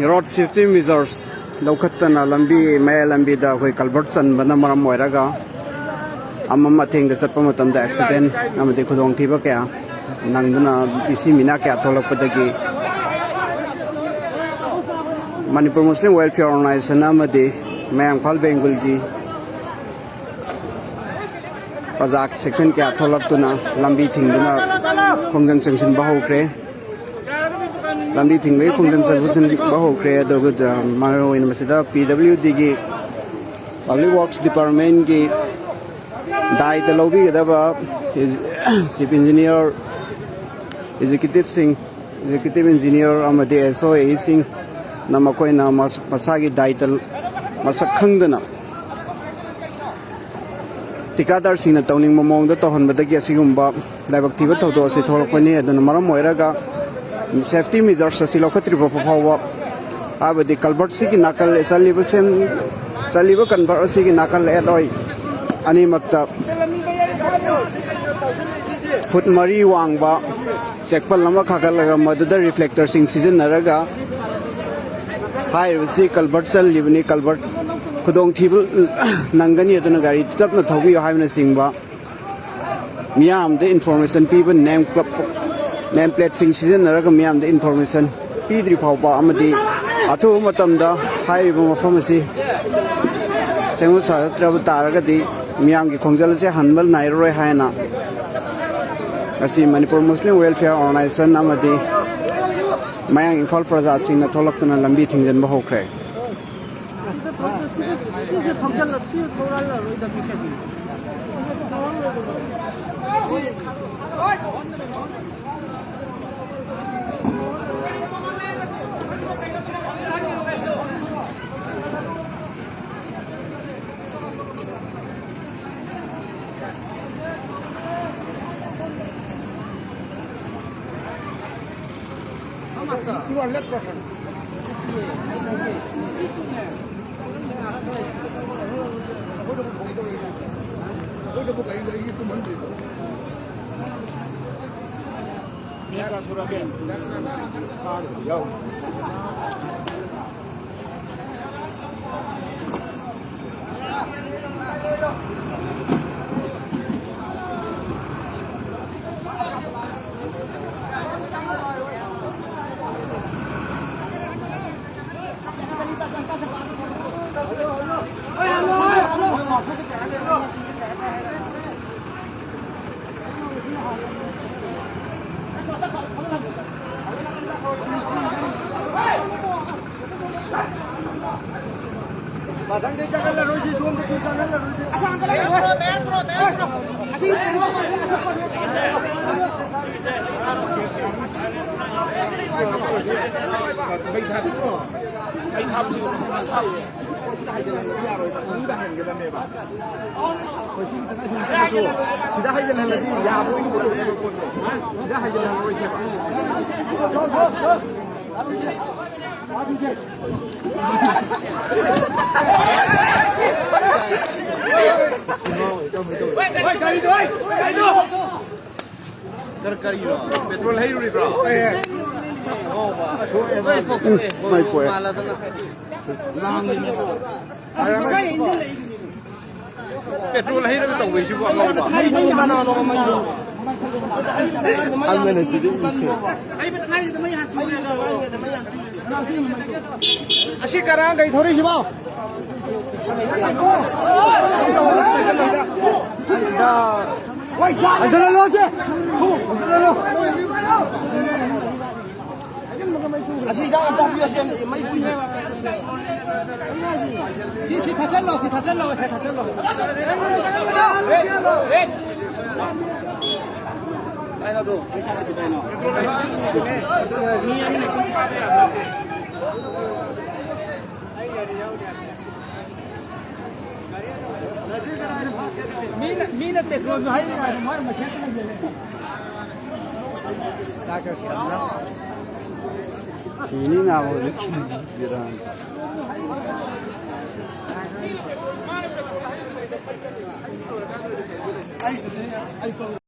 road safety measures lawkhattana lambi maya lambi da koi culvert chanbana maram moiraga amama thengda chatpa matamda accident amadi khudong thiba kya nangduna isi mina kya tholakpadagi Manipur Muslim Welfare Organization amadi mayam khal bengal gi project section kya tholaktuna lambi thingduna khongjang sanction bahokre lambi thingbe khongjang sanction bahokre adoga maroin masida PWD gi Public Works Department gi dai the lobby gadaba chief engineer executive engineer amadi SOA sing namakoi na masagi dai the masak khangdana tikadar singna tawning momong da tohon badagi asigumba laibak thiba thodo ase tholokpani aduna maram moiraga safety measures asi lokhatri papawa abadi culvert sigi nakal chaliba sem chaliba convert sigi nakal eloi ani makta foot mari wangba checkpal lama khagalaga maduda reflector sing season naraga high si culvert chalibani culvert khudong thibul nangani aduna gari tapna thobi haibna singba miyam de information people name plate sing season naraga miyam de information pidri phawba amadi athu matamda hairiba mafam asi sengu sa travel taraga di miyam gi khongjal se hanbal nairoi haina asi Manipur Muslim Welfare Organization amadi mayang Imphal praja singna tholaktuna lambi thingjan ba hokre You are left person. Petrol hay uri bro. mai foi Petrol hay na tawai shi ko ba. almena tidi Ashi karang gai thori shi ba. Andala lo je. Andala lo. Ashi da ta biyo shi mai bui. Si thasalo Ai na do. Ni ami ne kun pa ya. Mina petrol no hay ni mar ma khet na gele. Ta ka shamna. ini na ho jiran Ai